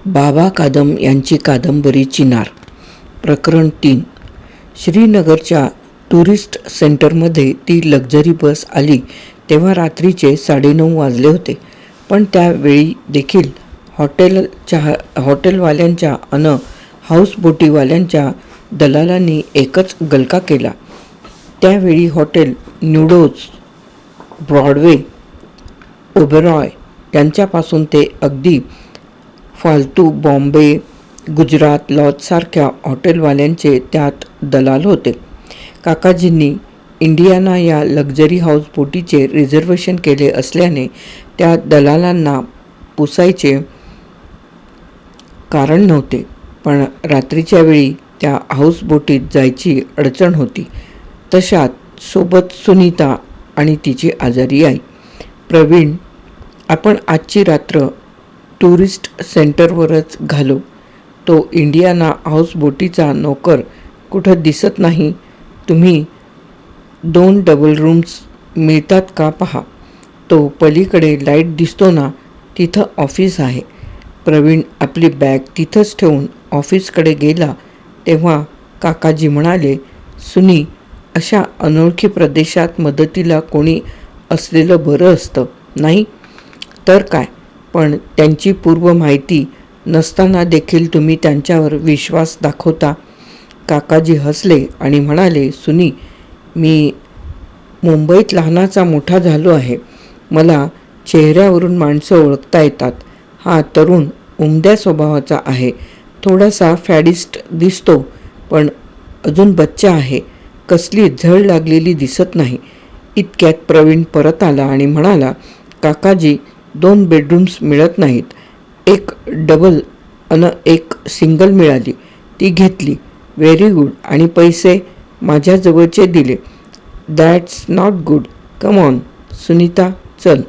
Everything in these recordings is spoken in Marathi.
बाबा कादम यांची कादंबरी चिनार. प्रकरण 3. श्रीनगरच्या टुरिस्ट सेंटरमध्ये ती लक्झरी बस आली तेव्हा रात्रीचे 9:30 वाजले होते. पण त्यावेळी देखील हॉटेलवाल्यांच्या अन हाऊसबोटीवाल्यांच्या दलालांनी एकच गलका केला. त्यावेळी हॉटेल न्यूडोज, ब्रॉडवे, ओबेरॉय यांच्यापासून ते अगदी फालतू बॉम्बे, गुजरात लॉजसारख्या हॉटेलवाल्यांचे त्यात दलाल होते. काकाजींनी इंडियाना या लक्झरी हाऊसबोटीचे रिझर्वेशन केले असल्याने त्या दलालांना पुसायचे कारण नव्हते. पण रात्रीच्या वेळी त्या हाऊसबोटीत जायची अडचण होती. तशात सोबत सुनीता आणि तिची आजारी आई. प्रवीण, आपण आजची रात्र टुरिस्ट सेंटरवरच घालू. तो इंडियाना हाऊसबोटीचा नोकर कुठं दिसत नाही. तुम्ही 2 डबल रूम्स मिळतात का पहा. तो पलीकडे लाईट दिसतो ना, तिथं ऑफिस आहे. प्रवीण आपली बॅग तिथंच ठेवून ऑफिसकडे गेला तेव्हा काकाजी म्हणाले, सुनी, अशा अनोळखी प्रदेशात मदतीला कोणी असलेलं बरं असतं, नाही तर काय. पण त्यांची पूर्व माहिती नसताना देखील तुम्ही त्यांच्यावर विश्वास दाखवता. काकाजी हसले आणि म्हणाले, सुनी, मी मुंबईत लहानाचा मोठा झालो आहे. मला चेहऱ्यावरून माणसं ओळखता येतात. हा तरुण उमद्या स्वभावाचा आहे. थोडासा फॅडिस्ट दिसतो, पण अजून बच्चा आहे. कसली झळ लागलेली दिसत नाही. इतक्यात प्रवीण परत आला आणि म्हणाला, काकाजी, 2 बेडरूम्स मिळत नाहीत. एक डबल अन एक सिंगल मिळाली, ती घेतली. Very good. आणि पैसे माझ्याजवळचे दिले. That's not good. Come on Sunita, चल.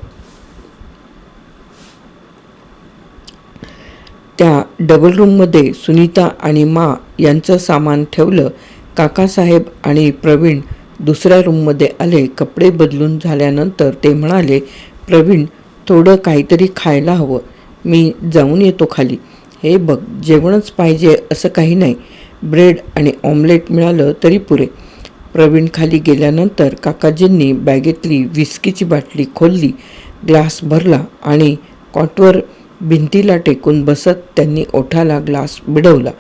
त्या डबल रूममध्ये सुनीता आणि मा यांचं सामान ठेवलं. काकासाहेब आणि प्रवीण दुसऱ्या रूममध्ये आले. कपडे बदलून झाल्यानंतर ते म्हणाले, प्रवीण, थोडं काहीतरी खायला हवं. मी जाऊन येतो खाली. हे बघ, जेवणच पाहिजे असं काही नाही. ब्रेड आणि ऑमलेट मिळालं तरी पुरे. प्रवीण खाली गेल्यानंतर काकाजींनी बॅगेतली विस्कीची बाटली खोलली, ग्लास भरला आणि कॉटवर भिंतीला टेकून बसत त्यांनी ओठाला ग्लास भिडवला.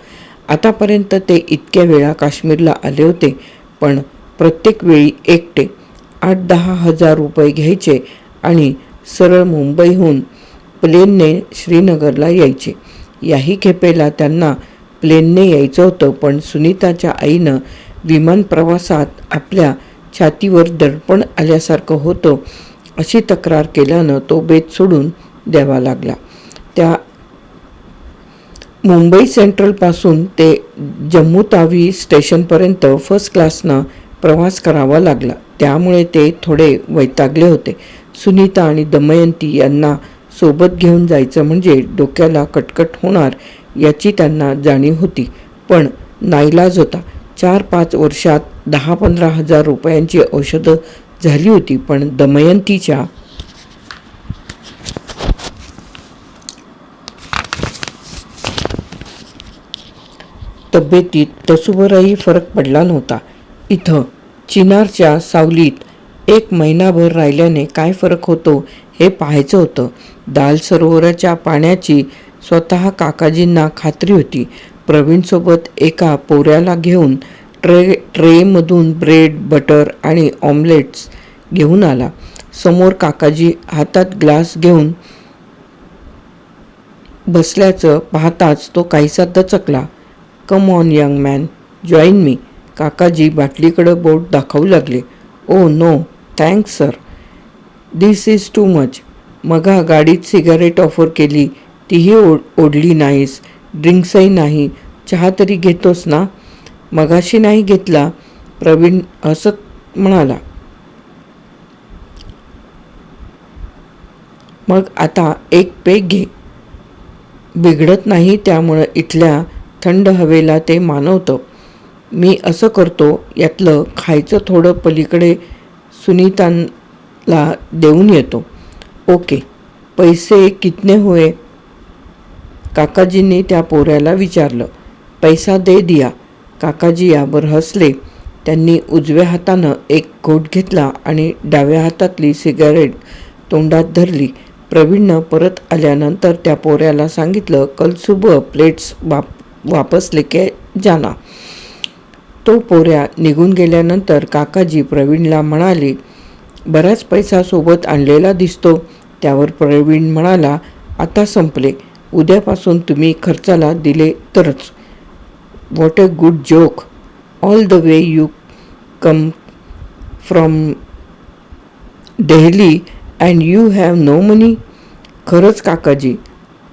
आतापर्यंत ते इतक्या वेळा काश्मीरला आले होते, पण प्रत्येक वेळी एकटे 8-10 हजार रुपये घ्यायचे आणि सरळ मुंबईहून प्लेनने श्रीनगरला यायचे. याही खेपेला त्यांना प्लेनने यायचं होतं, पण सुनीताच्या आईनं विमान प्रवासात आपल्या छातीवर दडपण आल्यासारखं होतं अशी तक्रार केल्यानं तो बेत सोडून द्यावा लागला. त्या मुंबई सेंट्रलपासून ते जम्मू तावी स्टेशनपर्यंत फर्स्ट क्लासनं प्रवास करावा लागला. त्यामुळे ते थोडे वैतागले होते. सुनीता आणि दमयंती यांना सोबत घेऊन जायचं म्हणजे डोक्याला कटकट होणार याची त्यांना जाणीव होती. पण नाईलाज होता. 4-5 वर्षात 10-15 हजार रुपयांची औषधं झाली होती. पण दमयंतीच्या तब्येतीत तसूभरही फरक पडला नव्हता. इथं चिनारच्या सावलीत 1 महिनाभर राहिल्याने काय फरक होतो हे पाहायचं होतं. दाल सरोवराच्या पाण्याची स्वतः काकाजींना खात्री होती. प्रवीणसोबत एका पोऱ्याला घेऊन ट्रेमधून ब्रेड, बटर आणि ऑमलेट्स घेऊन आला. समोर काकाजी हातात ग्लास घेऊन बसल्याचं पाहताच तो काहीसा दचकला. Come on young man, join me. काकाजी बाटलीकडं बोट दाखवू लागले. Oh no thanks sir, this is too much. मगा गाडीत सिगारेट ऑफर केली, तीही ओढली नाहीस. ड्रिंक्सही नाही. चहा तरी घेतोस ना? मगाशी नाही घेतला, प्रवीण हसत म्हणाला. मग आता एक पेग घे. बिघडत नाही, त्यामुळं इथल्या थंड हवेला ते मानवतं. मी असं करतो, यातलं खायचं थोडं पलीकडे सुनीताला देऊन येतो. ओके. पैसे कितने हुए? काकाजींनी त्या पोऱ्याला विचारलं. पैसा दे दिया. काकाजी यावर हसले. त्यांनी उजव्या हातानं एक घोट घेतला आणि डाव्या हातातली सिगारेट तोंडात धरली. प्रवीणनं परत आल्यानंतर त्या पोऱ्याला सांगितलं, कल सुबह प्लेट्स वापस लेके जाना. तो पोऱ्या निघून गेल्यानंतर काकाजी प्रवीणला म्हणाले, बराच पैसा सोबत आणलेला दिसतो. त्यावर प्रवीण म्हणाला, आता संपले. उद्यापासून तुम्ही खर्चाला दिले तरच. What a good joke. All the way you come from Delhi and you have no money. खरंच काकाजी,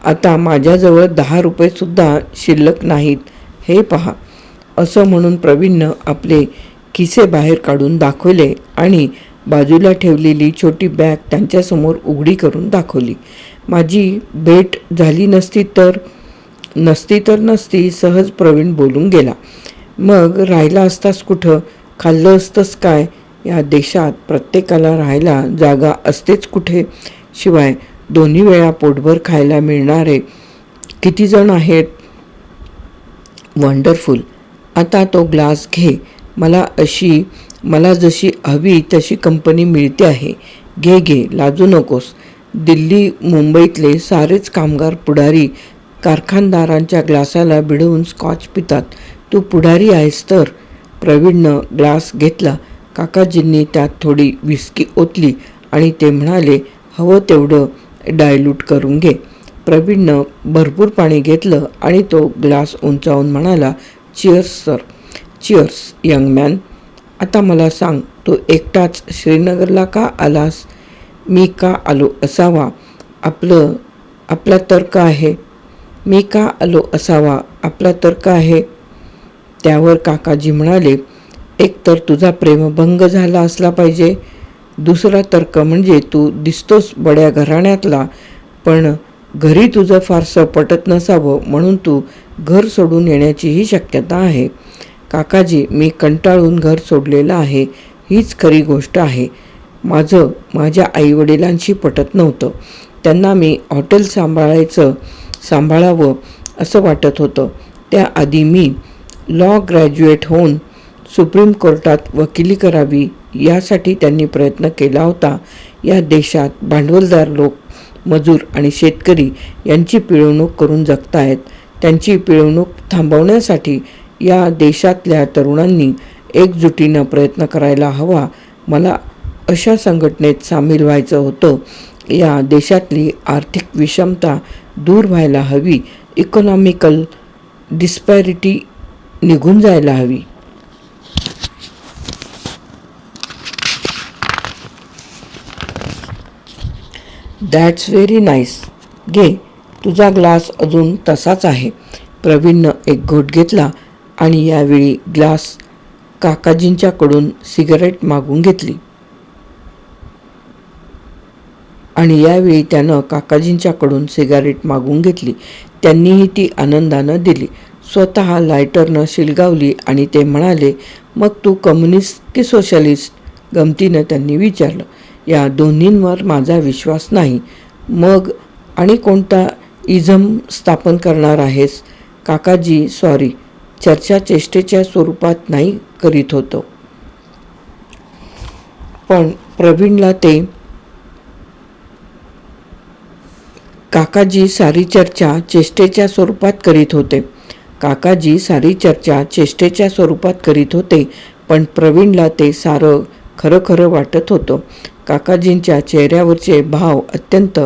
आता माझ्याजवळ 10 रुपयेसुद्धा शिल्लक नाहीत, हे पहा. असं म्हणून प्रवीणनं आपले खिसे बाहेर काढून दाखवले आणि बाजूला ठेवलेली छोटी बॅग त्यांच्यासमोर उघडी करून दाखवली. माझी भेट झाली नसती तर नसती, सहज प्रवीण बोलून गेला. मग राहिला असतास कुठं? खाल्लं असतंस काय? या देशात प्रत्येकाला राहायला जागा असतेच कुठे? शिवाय 2 वेळा पोटभर खायला मिळणारे किती जण आहेत? वंडरफुल. आता तो ग्लास घे. मला जशी हवी तशी कंपनी मिळते आहे. घे, लाजू नकोस. दिल्ली मुंबईतले सारेच कामगार पुढारी कारखानदारांच्या ग्लासाला भिडवून स्कॉच पितात. तू पुढारी आहेस तर. प्रवीणनं ग्लास घेतला. काकाजींनी त्यात थोडी विस्की ओतली आणि ते म्हणाले, हवं तेवढं डायल्यूट करून घे. प्रवीणनं भरपूर पाणी घेतलं आणि तो ग्लास उंचावून म्हणाला, cheers sir. Cheers young man. आता मला सांग, तू एकटाच श्रीनगरला का आलास? मी का आलो असावा? आपला तर्क आहे. मी का आलो असावा? आपला तर्क आहे. त्यावर काकाजी म्हणाले, एक तर तुझा प्रेमभंग झाला असला पाहिजे. दुसरा तर्क म्हणजे तू दिसतोस बड्या घराण्यातला, पण घरी तुझं फारसं पटत नसावं म्हणून तू घर सोडून येण्याचीही शक्यता आहे. काकाजी, मी कंटाळून घर सोडलेलं आहे, हीच खरी गोष्ट आहे. माझ्या आईवडिलांशी पटत नव्हतं. त्यांना मी हॉटेल सांभाळावं असं वाटत होतं. त्याआधी मी लॉ ग्रॅज्युएट होऊन सुप्रीम कोर्टात वकिली करावी यासाठी त्यांनी प्रयत्न केला होता. या देशात भांडवलदार लोक, मजूर आणि शेतकरी यांची पिळवणूक करून जगतायत. त्यांची पिळवणूक थांबवण्यासाठी या देशातल्या तरुणांनी एकजुटीनं प्रयत्न करायला हवा. मला अशा संघटनेत सामील व्हायचं होतं. या देशातली आर्थिक विषमता दूर व्हायला हवी. इकॉनॉमिकल डिस्पॅरिटी निघून जायला हवी. That's very nice. घे, तुझा ग्लास अजून तसाच आहे. प्रवीणनं एक घोट घेतला आणि यावेळी काकाजींच्याकडून सिगारेट मागून घेतली. त्यांनीही ती आनंदानं दिली. स्वतः लायटरनं शिलगावली आणि ते म्हणाले, मग तू कम्युनिस्ट की सोशलिस्ट? गमतीनं त्यांनी विचारलं. या दोन्हींवर माझा विश्वास नाही. मग आणि कोणता इझम स्थापन करणार आहेस? काकाजी, सॉरी, चर्चा चेष्टेच्या स्वरूपात नाही करीत होतो. पण प्रवीणला ते काकाजी सारी चर्चा चेष्टेच्या स्वरूपात करीत होते. पण प्रवीणला ते सारं खरं वाटत होतं. काकाजींच्या चेहऱ्यावरचे भाव अत्यंत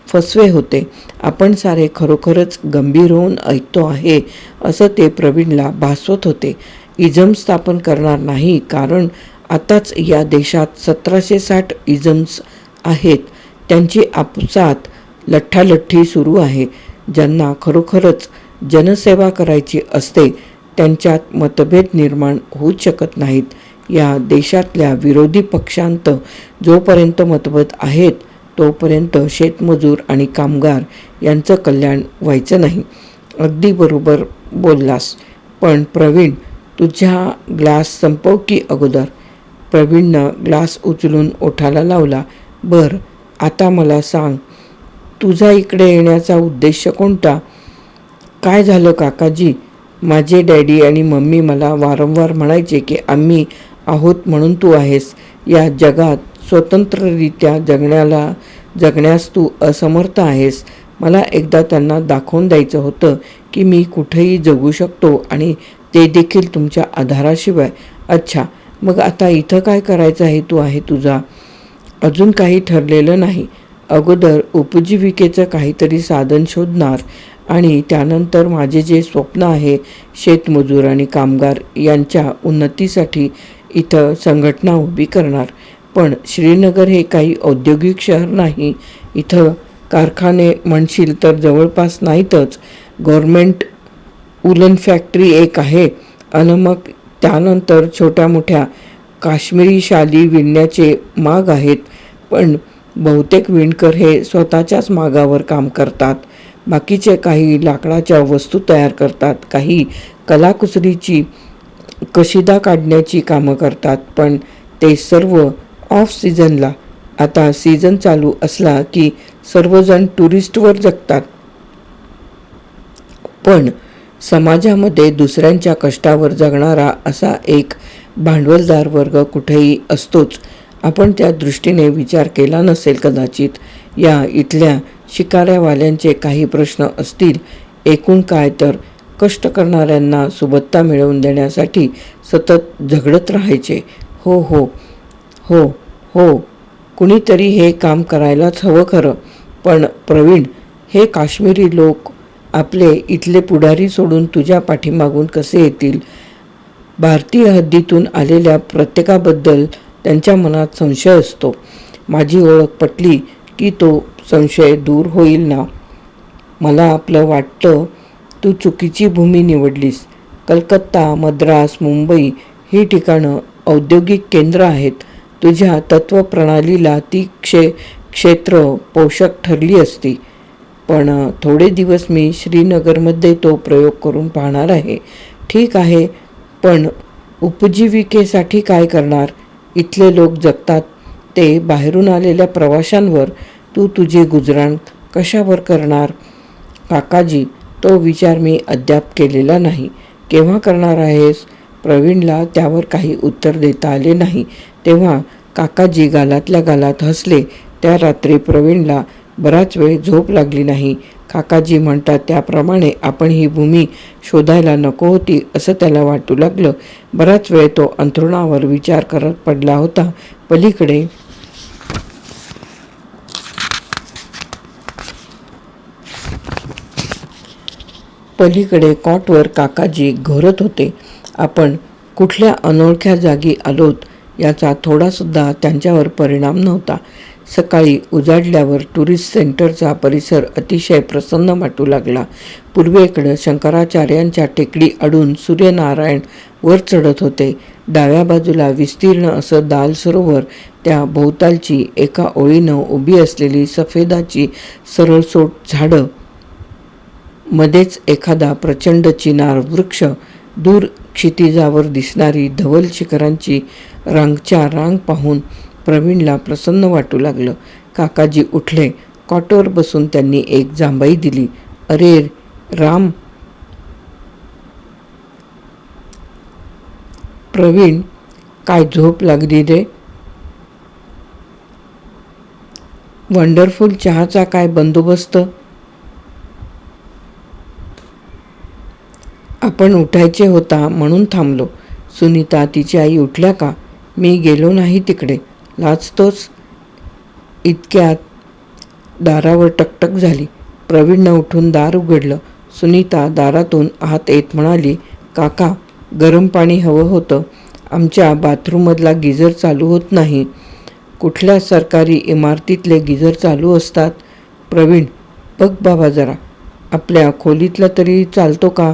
फसवे होते. आपण सारे खरोखरच गंभीर होऊन ऐकतो आहे असं ते प्रवीणला भासवत होते. इझम स्थापन करणार नाही, कारण आताच या देशात 1760 इझम्स आहेत. त्यांची आपसात लठ्ठालठ्ठी सुरू आहे. ज्यांना खरोखरच जनसेवा करायची असते त्यांच्यात मतभेद निर्माण होऊच शकत नाहीत. या देशातल्या विरोधी पक्षांत जोपर्यंत मतभेद आहेत तोपर्यंत शेतमजूर आणि कामगार यांचं कल्याण व्हायचं नाही. अगदी बरोबर बोललास. पण प्रवीण, तुझ्या ग्लास संपव की अगोदर. प्रवीणनं ग्लास उचलून ओठाला लावला. बरं, आता मला सांग, तुझा इकडे येण्याचा उद्देश कोणता? काय झालं काकाजी? माझे डॅडी आणि मम्मी मला वारंवार म्हणायचे की आम्ही आहोत म्हणून तू आहेस. या जगात स्वतंत्ररित्या जगण्यास तू असमर्थ आहेस. मला एकदा त्यांना दाखवून द्यायचं होतं की मी कुठेही जगू शकतो आणि ते देखील तुमच्या आधाराशिवाय. अच्छा, मग आता इथं काय करायचा हेतू आहे तुझा? अजून काही ठरलेलं नाही. अगोदर उपजीविकेचं काहीतरी साधन शोधणार आणि त्यानंतर माझे जे स्वप्न आहे शेतमजूर आणि कामगार यांच्या उन्नतीसाठी इथं संघटना उभी करणार. पण श्रीनगर हे काही औद्योगिक शहर नाही. इथं कारखाने म्हणशील तर जवळपास नाहीतच. गव्हर्मेंट उलन फॅक्टरी एक आहे आणि मग त्यानंतर छोट्या मोठ्या काश्मीरी शाली विणण्याचे माग आहेत. पण बहुतेक विणकर हे स्वतःच्याच मागावर काम करतात. बाकीचे काही लाकडाच्या वस्तू तयार करतात, काही कलाकुसरीची कशिदा काढण्याची कामं करतात. पण ते सर्व ऑफ सीझनला. आता सीझन चालू असला की सर्वजण टुरिस्टवर जगतात. पण समाजामध्ये दुसऱ्यांच्या कष्टावर जगणारा असा एक भांडवलदार वर्ग कुठेही असतोच. आपण त्या दृष्टीने विचार केला नसेल कदाचित. या इथल्या शिकाऱ्यावाल्यांचे काही प्रश्न असतील. एकूण काय तर कष्ट करणाऱ्यांना सुबत्ता मिळवून देण्यासाठी सतत झगडत राहायचे. हो हो हो हो, कुणीतरी हे काम करायलाच हवं खरं. पण प्रवीण, हे काश्मीरी लोक आपले इथले पुढारी सोडून तुझ्या पाठीमागून कसे येतील? भारतीय हद्दीतून आलेल्या प्रत्येकाबद्दल त्यांच्या मनात संशय असतो. माझी ओळख पटली की तो संशय दूर होईल ना? मला आपलं वाटतं तू चुकीची भूमी निवडलीस. कलकत्ता, मद्रास, मुंबई ही ठिकाणं औद्योगिक केंद्र आहेत. तुझ्या तत्त्वप्रणालीला ती क्षेत्र पोषक ठरली असती. पण थोडे दिवस मी श्रीनगरमध्ये तो प्रयोग करून पाहणार आहे. ठीक आहे, पण उपजीविकेसाठी काय करणार? इथले लोक जगतात ते बाहेरून आलेल्या प्रवाशांवर. तू तुझे गुजराण कशावर करणार? काकाजी, तो विचार मी अद्याप केलेला नाही. केव्हा करणार आहेस? प्रवीणला त्यावर काही उत्तर देता आले नाही. तेव्हा काकाजी गालातल्या गालात हसले. त्या रात्री प्रवीणला बराच वेळ झोप लागली नाही. काकाजी म्हणतात त्याप्रमाणे आपण ही भूमी शोधायला नको होती असं त्याला वाटू लागलं. बराच वेळ तो अंथरुणावर विचार करत पडला होता. पलीकडे कॉटवर काकाजी घोरत होते. आपण कुठल्या अनोळख्या जागी आलोत याचा थोडासुद्धा त्यांच्यावर परिणाम नव्हता. सकाळी उजाडल्यावर टुरिस्ट सेंटरचा परिसर अतिशय प्रसन्न वाटू लागला. पूर्वेकडं शंकराचार्यांच्या टेकडी अडून सूर्यनारायण वर चढत होते. डाव्या बाजूला विस्तीर्ण असं दाल सरोवर, त्या भोवतालची एका ओळीनं उभी असलेली सफेदाची सरळसोट झाडं, मध्येच एखादा प्रचंड चिनार वृक्ष, दूर क्षितिजावर दिसणारी धवल शिखरांची रांगच्या रांग पाहून प्रवीणला प्रसन्न वाटू लागलं. काकाजी उठले. कॉटवर बसून त्यांनी एक जांभई दिली. अरे राम! प्रवीण, काय झोप लागली रे? वंडरफुल चहाचा काय बंदोबस्त? आपण उठायचे होता म्हणून थांबलो. सुनीता, तिची आई उठल्या का? मी गेलो नाही तिकडे. लाजतोस? इतक्यात दारावर टकटक झाली. प्रवीणनं उठून दार उघडलं. सुनीता दारातून आत येत म्हणाली, काका, गरम पाणी हवं होतं. आमच्या बाथरूममधला गिझर चालू होत नाही. कुठल्या सरकारी इमारतीतले गिझर चालू असतात? प्रवीण, बघ बाबा जरा, आपल्या खोलीतला तरी चालतो का?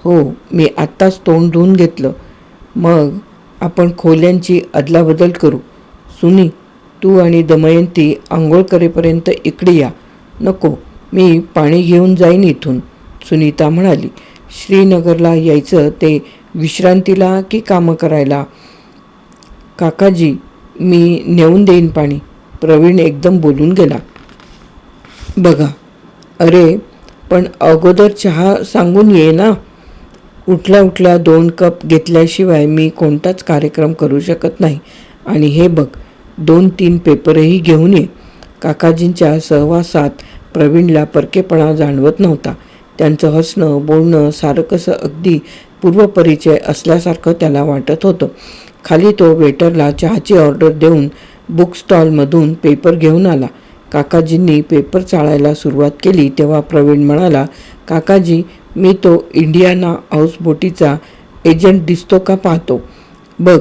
हो, मी आत्ताच तोंड धुवून घेतलं. मग आपण खोल्यांची अदलाबदल करू. सुनी, तू आणि दमयंती आंघोळ करेपर्यंत इकडे या. नको, मी पाणी घेऊन जाईन इथून, सुनीता म्हणाली. श्रीनगरला यायचं ते विश्रांतीला की कामं करायला? काकाजी, मी नेऊन देईन पाणी, प्रवीण एकदम बोलून गेला. बघा, अरे पण अगोदर चहा सांगून ये ना. उठल्या उठल्या 2 कप घेतल्याशिवाय मी कोणताच कार्यक्रम करू शकत नाही. आणि हे बघ, 2-3 पेपरही घेऊन ये. काकाजींच्या सहवासात प्रवीणला परकेपणा जाणवत नव्हता. त्यांचं हसणं बोलणं सारं कसं अगदी पूर्वपरिचय असल्यासारखं त्याला वाटत होतं. खाली तो वेटरला चहाची ऑर्डर देऊन बुक स्टॉलमधून पेपर घेऊन आला. काकाजींनी पेपर चाळायला सुरुवात केली तेव्हा प्रवीण म्हणाला, काकाजी, मी तो इंडियाना हाऊसबोटीचा एजंट दिसतो का पाहतो. बघ,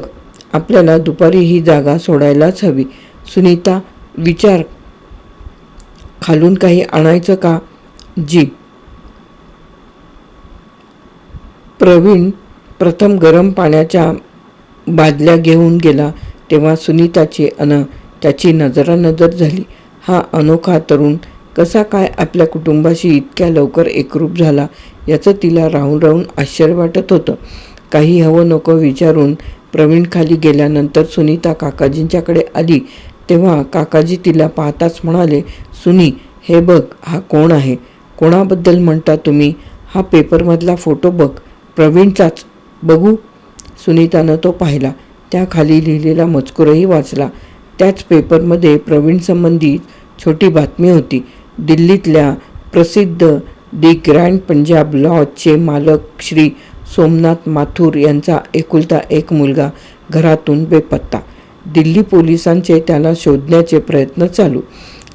आपल्याला दुपारी ही जागा सोडायलाच हवी. सुनीता, विचार, खालून काही आणायचं का. जी. प्रवीण प्रथम गरम पाण्याच्या बादल्या घेऊन गेला तेव्हा सुनीताची त्याची नजरानजर झाली. हा अनोखा तरुण कसा काय आपल्या कुटुंबाशी इतक्या लवकर एकरूप झाला याचं तिला राहून राहून आश्चर्य वाटत होतं. काही हवं नको विचारून प्रवीण खाली गेल्यानंतर सुनीता काकाजींच्याकडे आली तेव्हा काकाजी तिला पाहताच म्हणाले, सुनी, हे बघ, हा कोण आहे. कोणाबद्दल म्हणता तुम्ही. हा पेपरमधला फोटो बघ, प्रवीणचाच. बघू. सुनीतानं तो पाहिला. त्याखाली लिहिलेला मजकूरही वाचला. त्याच पेपरमध्ये प्रवीणसंबंधी छोटी बातमी होती. दिल्लीतल्या प्रसिद्ध दी ग्रँड पंजाब लॉजचे मालक श्री सोमनाथ माथुर यांचा एकुलता एक मुलगा घरातून बेपत्ता. दिल्ली पोलिसांचे त्याला शोधण्याचे प्रयत्न चालू.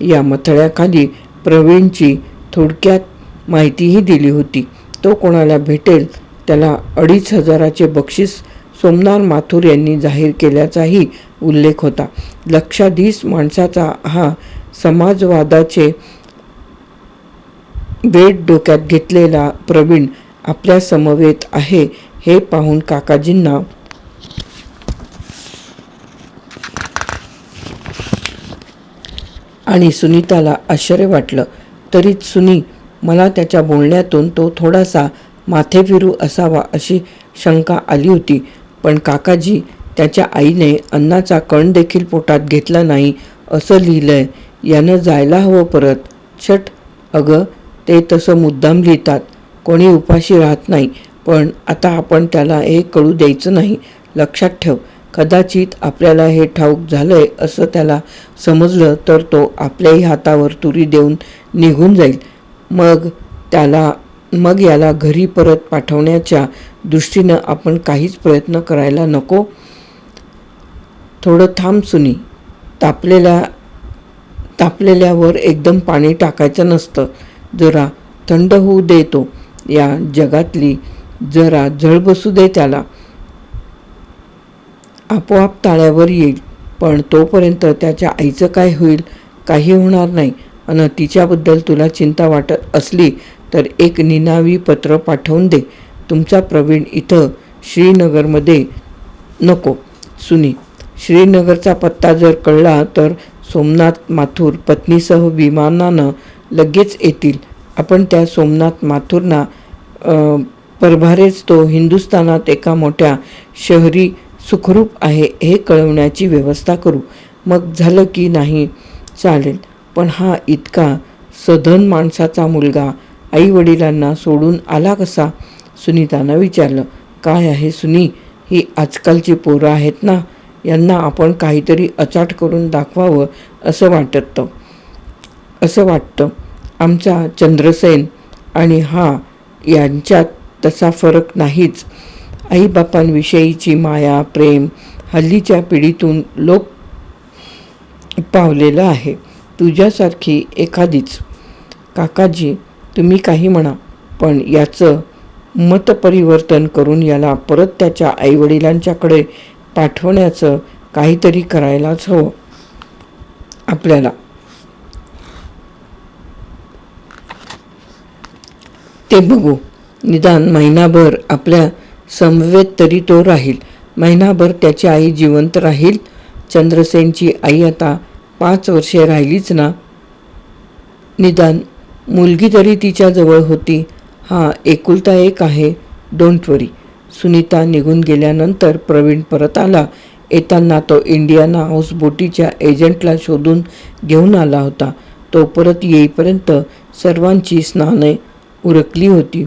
या मथळ्याखाली प्रवीणची थोडक्यात माहितीही दिली होती. तो कोणाला भेटेल त्याला 2,500चे बक्षीस सोमनाथ माथुर यांनी जाहीर केल्याचाही उल्लेख होता. लक्षाधीश माणसाचा हा समाजवादाचे बेट डोक्यात घेतलेला प्रवीण आपल्या समवेत आहे हे पाहून काकाजींना आणि सुनीताला आश्चर्य वाटलं. तरीच सुनी, मला त्याच्या बोलण्यातून तो थोडासा माथेफिरू असावा अशी शंका आली होती. पण काकाजी, त्याच्या आईने अन्नाचा कण देखील पोटात घेतला नाही असं लिहिलंय. यानं जायला हवं परत. छट. अगं, ते तसं मुद्दाम लिहितात. कोणी उपाशी राहत नाही. पण आता आपण त्याला हे कळू द्यायचं नाही. लक्षात ठेव. कदाचित आपल्याला हे ठाऊक झालंय असं त्याला समजलं तर तो आपल्याही हातावर तुरी देऊन निघून जाईल. मग याला घरी परत पाठवण्याच्या दृष्टीनं आपण काहीच प्रयत्न करायला नको. थोडं थांब सुनी. तापलेल्यावर एकदम पाणी टाकायचं नसतं. जरा थंड होऊ दे तो. या जगातली जरा झळ बसू दे त्याला. आपोआप ताळ्यावर येईल. पण तोपर्यंत त्याच्या आईचं काय होईल. काही होणार नाही. आणि तिच्याबद्दल तुला चिंता वाटत असली तर एक निनावी पत्र पाठवून दे. तुमचा प्रवीण इथं श्रीनगरमध्ये नको. सुनी, श्रीनगरचा पत्ता जर कळला तर सोमनाथ माथुर पत्नीसह विमानानं लगेच येतील. आपण त्या सोमनाथ माथुरना परभारेच तो हिंदुस्थानात एका मोठ्या शहरी सुखरूप आहे हे कळवण्याची व्यवस्था करू. मग झालं की नाही. चालेल. पण हा इतका सधन माणसाचा मुलगा आई वडिलांना सोडून आला कसा. सुनीतानं विचारलं. काय आहे सुनी, ही आजकालची पोरं आहेत ना, यांना आपण काहीतरी अचाट करून दाखवावं असं वाटतं. आमचा चंद्रसेन आणि हा यांच्यात तसा फरक नाहीच. आईबापांविषयीची माया प्रेम हल्लीच्या पिढीतून लोप पावलेलं आहे. तुझ्यासारखी एखादीच. काकाजी, तुम्ही काही म्हणा, पण याचं मतपरिवर्तन करून याला परत त्याच्या आईवडिलांच्याकडे पाठवण्याचं काहीतरी करायलाच हवं आपल्याला. ते बघू. निदान महिनाभर आपल्या समवेत तरी तो राहील. महिनाभर त्याची आई जिवंत राहील. चंद्रसेनची आई आता 5 वर्षे राहिलीच ना. निदान मुलगी तरी तिच्याजवळ होती. हा एकुलता एक आहे. डोंट वरी. सुनीता निघून गेल्यानंतर प्रवीण परत आला. येताना तो इंडियाना हाऊसबोटीच्या एजंटला शोधून घेऊन आला होता. तो परत येईपर्यंत सर्वांची स्नाने उरकली होती.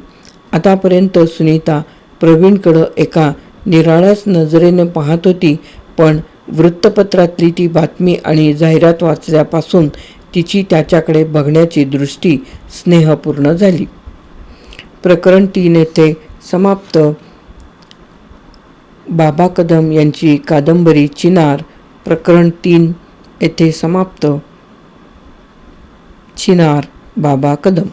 आतापर्यंत सुनीता प्रवीणकडं एका निराळ्याच नजरेनं पाहत होती, पण वृत्तपत्रातली ती बातमी आणि जाहिरात वाचल्यापासून तिची त्याच्याकडे बघण्याची दृष्टी स्नेहपूर्ण झाली. प्रकरण 3 येथे समाप्त. बाबा कदम यांची कादंबरी चिनार प्रकरण 3 येथे समाप्त. चिनार बाबा कदम.